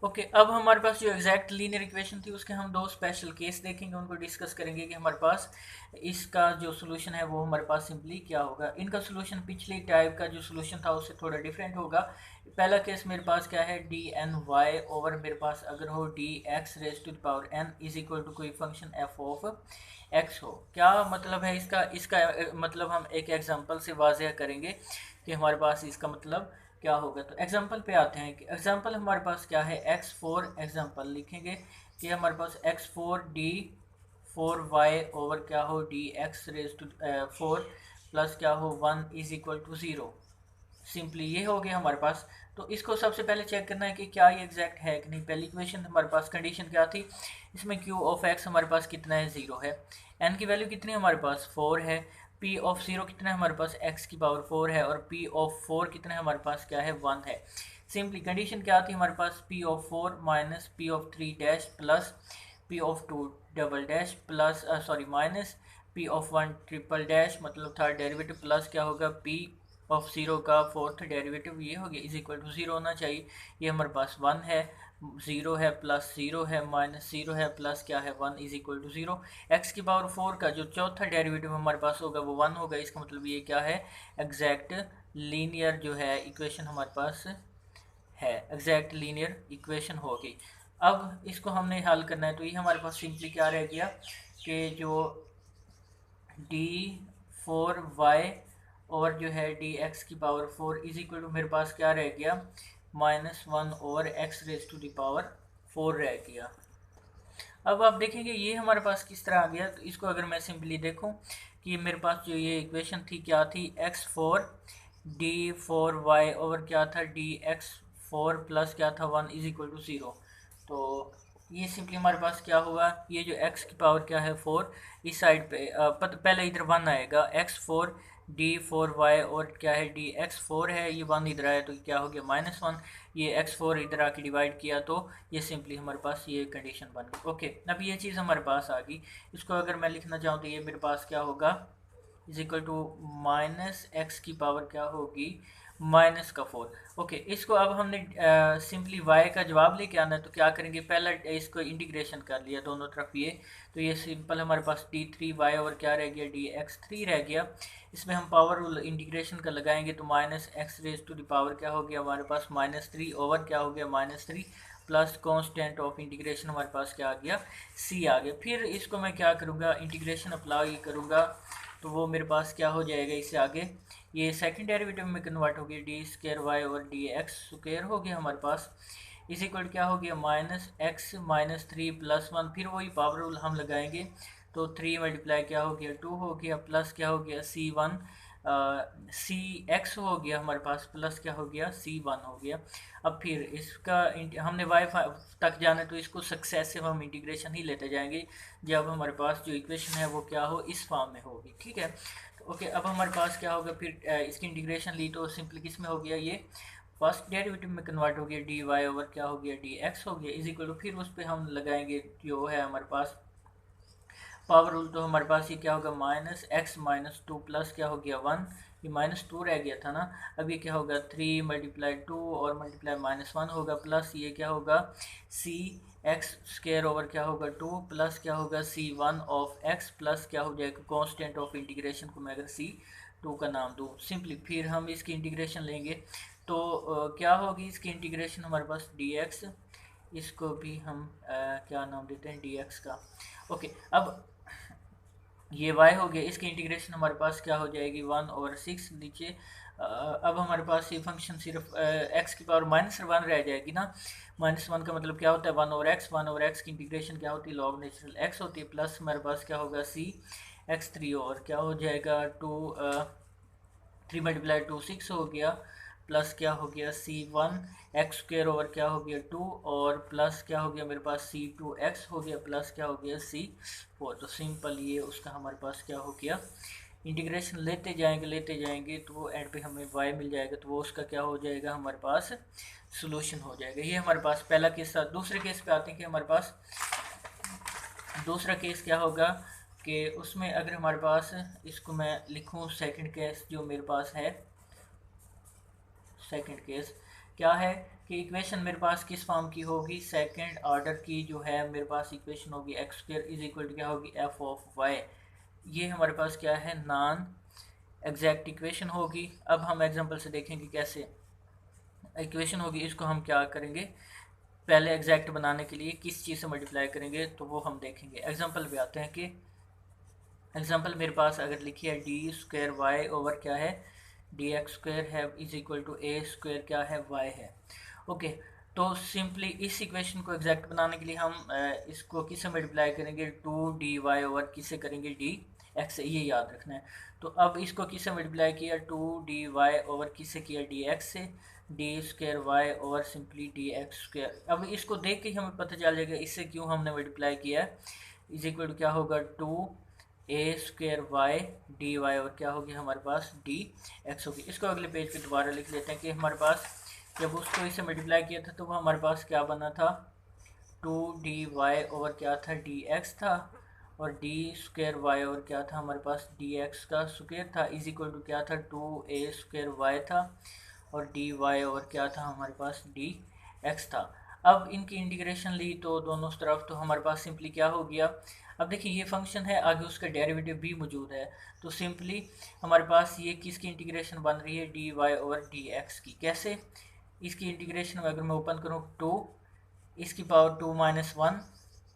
Okay, अब हमारे पास जो एग्जैक्ट लीनियर इक्वेशन थी उसके हम दो स्पेशल केस देखेंगे, उनको डिस्कस करेंगे कि हमारे पास इसका जो सोल्यूशन है वो हमारे पास सिंपली क्या होगा। इनका सोल्यूशन पिछली टाइप का जो सोल्यूशन था उससे थोड़ा डिफरेंट होगा। पहला केस मेरे पास क्या है, डी एन वाई ओवर मेरे पास अगर हो D x raise to the power N is equal to कोई फंक्शन एफ ऑफ एक्स हो। क्या मतलब है इसका इसका मतलब हम एक एग्जांपल से वाज़ह करेंगे कि हमारे पास इसका मतलब क्या होगा। तो एग्जांपल पे आते हैं कि एग्जांपल हमारे पास क्या है, एक्स फोर एग्जांपल लिखेंगे कि हमारे पास x four D four Y over क्या हो D x raise to four plus क्या हो one is equal to zero. Simply ये हो गया हमारे पास। तो इसको सबसे पहले चेक करना है कि क्या ये एग्जैक्ट है कि नहीं। पहली इक्वेशन हमारे पास कंडीशन क्या थी, इसमें क्यू ऑफ एक्स हमारे पास कितना है, ज़ीरो है। एन की वैल्यू कितनी है हमारे पास, फोर है। पी ऑफ ज़ीरो कितना है हमारे पास, एक्स की पावर फोर है। और पी ऑफ फोर कितना है हमारे पास, क्या है, वन है। सिंपली कंडीशन क्या थी हमारे पास, p of four minus p of three dash plus p of two double dash plus sorry minus p of one triple dash मतलब थर्ड डेरिवेटिव प्लस क्या होगा पी ऑफ ज़ीरो का fourth derivative, ये हो गया इज इक्वल टू ज़ीरो होना चाहिए। ये हमारे पास वन है, ज़ीरो है प्लस ज़ीरो है माइनस ज़ीरो है प्लस क्या है one is equal to zero. X की पावर फोर का जो चौथा डेरिवेटिव हमारे पास होगा वो वन होगा। इसका मतलब ये क्या है, एग्जैक्ट लीनियर जो है इक्वेशन हमारे पास है, एग्जैक्ट लीनियर इक्वेशन होगी। अब इसको हमने हल करना है तो ये हमारे पास सिंपली क्या रह गया कि जो डी फोर वाई और जो है डी एक्स की power four is equal to मेरे पास क्या रह गया, minus one over X raise to the power four रह गया। अब आप देखेंगे ये हमारे पास किस तरह आ गया। तो इसको अगर मैं सिंपली देखूं कि मेरे पास जो ये इक्वेशन थी क्या थी, X four D four Y over क्या था डी एक्स फोर प्लस क्या था one is equal to zero. तो ये सिंपली हमारे पास क्या हुआ, ये जो x की पावर क्या है फोर, इस साइड पे पहले इधर वन आएगा, X four D four Y और क्या है डी एक्स फोर है, ये वन इधर आया तो क्या हो गया माइनस वन। ये एक्स फोर इधर आके डिवाइड किया तो ये सिंपली हमारे पास ये कंडीशन बन गई। ओके, अब ये चीज़ हमारे पास आ गई। इसको अगर मैं लिखना चाहूँ तो ये मेरे पास क्या होगा, is equal to minus x की पावर क्या होगी माइनस का फोर। ओके, इसको अब हमने सिंपली वाई का जवाब लेके आना है तो क्या करेंगे, पहला इसको इंटीग्रेशन कर लिया दोनों तरफ ये, तो ये सिंपल हमारे पास डी थ्री वाई और क्या रह गया डी एक्स थ्री रह गया। इसमें हम पावर रूल इंटीग्रेशन का लगाएंगे तो minus x raise to the power क्या हो गया हमारे पास माइनस थ्री ओवर क्या हो गया minus three plus constant of integration हमारे पास क्या आ गया सी आ गया। फिर इसको मैं क्या करूँगा, इंटीग्रेशन अप्लाई करूँगा तो वो मेरे पास क्या हो जाएगा, इससे आगे ये सेकंड डेरिवेटिव में कन्वर्ट हो गया डी स्क्र वाई और डी एक्स स्क्र हो गया हमारे पास, इस इक्वल क्या हो गया minus x minus three plus one. फिर वही पावर रूल हम लगाएंगे तो थ्री मल्टीप्लाई क्या हो गया टू हो गया प्लस क्या हो गया सी वन सी एक्स हो गया हमारे पास प्लस क्या हो गया सी वन हो गया। अब फिर इसका हमने वाई तक जाना है तो इसको सक्सेसिव हम इंटीग्रेशन ही लेते जाएंगे जब हमारे पास जो इक्वेशन है वो क्या हो इस फॉर्म में होगी, ठीक है। तो ओके, अब हमारे पास क्या होगा फिर इसकी इंटीग्रेशन ली तो सिंपली किस में हो गया, ये फर्स्ट डेरिवेटिव में कन्वर्ट हो गया डी वाई ओवर क्या हो गया डी एक्स हो गया इज इक्वल टू फिर उस पर हम लगाएंगे जो है हमारे पास पावर रूल, तो हमारे पास ये क्या होगा minus x minus two plus क्या हो गया वन, ये माइनस टू रह गया था ना। अब ये क्या होगा थ्री मल्टीप्लाई टू और मल्टीप्लाई माइनस वन होगा प्लस ये क्या होगा सी एक्स स्क्र ओवर क्या होगा टू प्लस क्या होगा सी वन ऑफ एक्स प्लस क्या हो जाएगा कांस्टेंट ऑफ इंटीग्रेशन को मैं अगर सी टू का नाम दूँ सिंपली, फिर हम इसकी इंटीग्रेशन लेंगे तो क्या होगी इसकी इंटीग्रेशन हमारे पास डी एक्स, इसको भी हम क्या नाम देते हैं डी एक्स का। ओके, अब ये y हो गया, इसकी इंटीग्रेशन हमारे पास क्या हो जाएगी वन ओवर सिक्स नीचे। अब हमारे पास ये फंक्शन सिर्फ x की पावर माइनस वन रह जाएगी ना। माइनस वन का मतलब क्या होता है वन ओवर एक्स की इंटीग्रेशन क्या होती है लॉग नेचुरल x होती है प्लस हमारे पास क्या होगा सी एक्स थ्री और क्या हो जाएगा two three multiply two six हो गया प्लस क्या हो गया C one x square over क्या हो गया टू और प्लस क्या हो गया मेरे पास सी टू एक्स हो गया प्लस क्या हो गया सी फोर। तो सिंपल ये उसका हमारे पास क्या हो गया इंटीग्रेशन लेते जाएंगे तो वो एंड पे हमें y मिल जाएगा तो वो उसका क्या हो जाएगा हमारे पास सोल्यूशन हो जाएगा। ये हमारे पास पहला केस था। दूसरे केस पे आते हैं कि हमारे पास दूसरा केस क्या होगा कि उसमें अगर हमारे पास इसको मैं लिखूं सेकंड केस जो मेरे पास है, सेकंड केस क्या है कि इक्वेशन मेरे पास किस फॉर्म की होगी, सेकंड ऑर्डर की जो है मेरे पास इक्वेशन होगी x square is equal to क्या होगी एफ ऑफ वाई। ये हमारे पास क्या है, नॉन एग्जैक्ट इक्वेशन होगी। अब हम एग्जांपल से देखेंगे कैसे इक्वेशन होगी, इसको हम क्या करेंगे, पहले एग्जैक्ट बनाने के लिए किस चीज़ से मल्टीप्लाई करेंगे तो वो हम देखेंगे। एग्जांपल पे आते हैं कि एग्जांपल मेरे पास अगर लिखी है डी स्क्वायर वाई ओवर क्या है डी एक्स स्क्वायर है is equal to a square क्या है वाई है। ओके, तो सिंपली इस इक्वेशन को एग्जैक्ट बनाने के लिए हम इसको किससे मल्टीप्लाई करेंगे, टू डी वाई ओवर किससे करेंगे डी एक्स से, ये याद रखना है। तो अब इसको किससे मल्टीप्लाई किया, टू डी वाई ओवर किससे किया डी एक्स से, d square y over simply d x square. अब इसको देख के हमें पता चल जाएगा इससे क्यों हमने मल्टीप्लाई किया है, इज इक्वल टू क्या होगा two a square y d y और क्या होगी हमारे पास डी एक्स होगी। इसको अगले पेज पे दोबारा लिख लेते हैं कि हमारे पास जब उसको इससे मल्टीप्लाई किया था तो वो हमारे पास क्या बना था, टू डी वाई ओवर क्या था डी एक्स था, और डी स्क्वायर वाई ओवर क्या था हमारे पास डी एक्स का स्क्वायर था, इज इक्वल टू क्या था टू ए स्क्वायर वाई था, और डी वाई ओवर क्या था हमारे पास डी एक्स था। अब इनकी इंटीग्रेशन ली तो दोनों तरफ तो हमारे पास सिंपली क्या हो गया, अब देखिए ये फंक्शन है आगे उसका डेरिवेटिव भी मौजूद है, तो सिंपली हमारे पास ये किसकी इंटीग्रेशन बन रही है d y over d x की। कैसे, इसकी इंटीग्रेशन अगर मैं ओपन करूँ टू इसकी पावर टू माइनस वन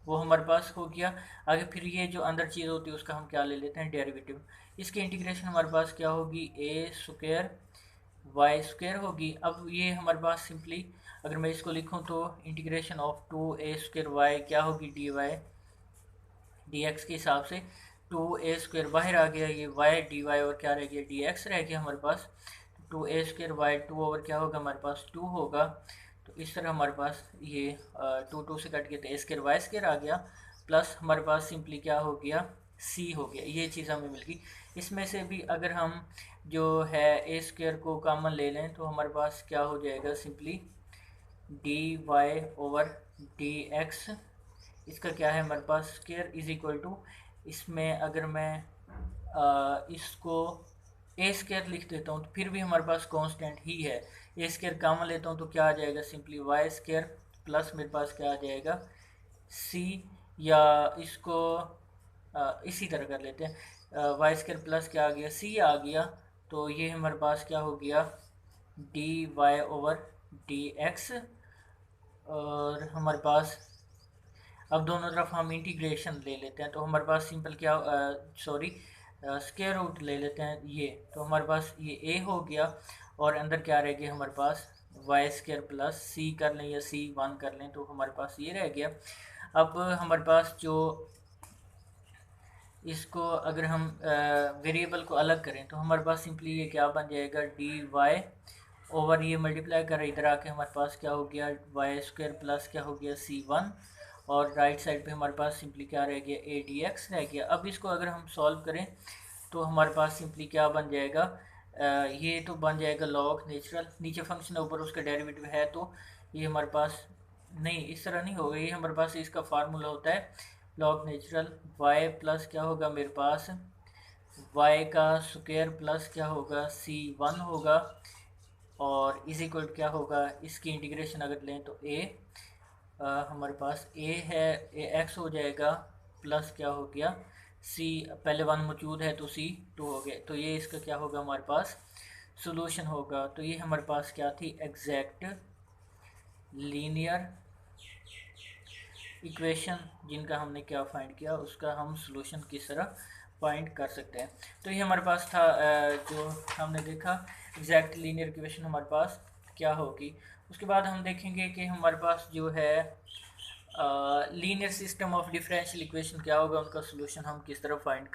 वो हमारे पास हो गया। आगे फिर ये जो अंदर चीज़ होती है उसका हम क्या ले लेते हैं डेरिवेटिव, इसकी इंटीग्रेशन हमारे पास क्या होगी ए स्क्वायर वाई स्क्वायर होगी। अब ये हमारे पास सिंपली अगर मैं इसको लिखूं तो integration of two a square y क्या होगी डी वाई डी एक्स के हिसाब से, टू ए स्क्वायर बाहर आ गया, ये वाई डी वाई और क्या रह गया डी एक्स रह गया हमारे पास, two a square y two over क्या होगा हमारे पास टू होगा। तो इस तरह हमारे पास ये टू टू से कट गया तो ए स्क्वायर वाई स्क्वायर आ गया, प्लस हमारे पास सिंपली क्या हो गया सी हो गया, ये चीज़ हमें मिल गई। इसमें से भी अगर हम जो है ए स्क्वायर को कॉमन ले लें तो हमारे पास क्या हो जाएगा simply d y over d x, इसका क्या है हमारे पास स्क्वायर इज इक्वल टू, इसमें अगर मैं इसको ए स्क्वायर लिख देता हूँ तो फिर भी हमारे पास कांस्टेंट ही है, ए स्क्वायर कॉमन लेता हूँ तो क्या आ जाएगा सिंपली वाई स्क्वायर प्लस मेरे पास क्या आ जाएगा सी, या इसको इसी तरह कर लेते हैं वाई स्क्वायर प्लस क्या आ गया सी आ गया, तो ये हमारे पास क्या हो गया d y over d x. और हमारे पास अब दोनों तरफ हम इंटीग्रेशन ले लेते हैं तो हमारे पास सिंपल क्या सॉरी स्क्वायर रूट ले लेते हैं ये, तो हमारे पास ये ए हो गया और अंदर क्या रह गया हमारे पास वाई स्क्वायर प्लस सी कर लें या सी वन कर लें तो हमारे पास ये रह गया। अब हमारे पास जो इसको अगर हम वेरिएबल को अलग करें तो हमारे पास सिंपली ये क्या बन जाएगा डी वाई ओवर ये मल्टीप्लाई कर इधर आके हमारे पास क्या हो गया वाई स्क्वायर प्लस क्या हो गया सी वन, और राइट साइड पे हमारे पास सिंपली क्या रह गया ए डी एक्स रह गया। अब इसको अगर हम सॉल्व करें तो हमारे पास सिंपली क्या बन जाएगा ये तो बन जाएगा लॉग नेचुरल, नीचे फंक्शन है ऊपर उसका डेरिवेटिव है, तो ये हमारे पास नहीं इस तरह नहीं होगा, ये हमारे पास इसका फार्मूला होता है लॉग नेचुरल वाई प्लस क्या होगा मेरे पास वाई का स्क्वायर प्लस क्या होगा सी वन होगा, और इज इक्वल क्या होगा इसकी इंटीग्रेशन अगर लें तो ए हमारे पास ए है ए एक्स हो जाएगा प्लस क्या हो गया सी, पहले वन मौजूद है तो सी टू हो गया, तो ये इसका क्या होगा हमारे पास सॉल्यूशन होगा। तो ये हमारे पास क्या थी एग्जैक्ट लीनियर इक्वेशन जिनका हमने क्या फाइंड किया उसका हम सॉल्यूशन किस तरह फाइंड कर सकते हैं। तो ये हमारे पास था जो हमने देखा एग्जैक्ट लीनियर इक्वेशन हमारे पास क्या होगी। उसके बाद हम देखेंगे कि हमारे पास जो है linear system of differential equation क्या होगा, उनका सॉल्यूशन हम किस तरह फाइंड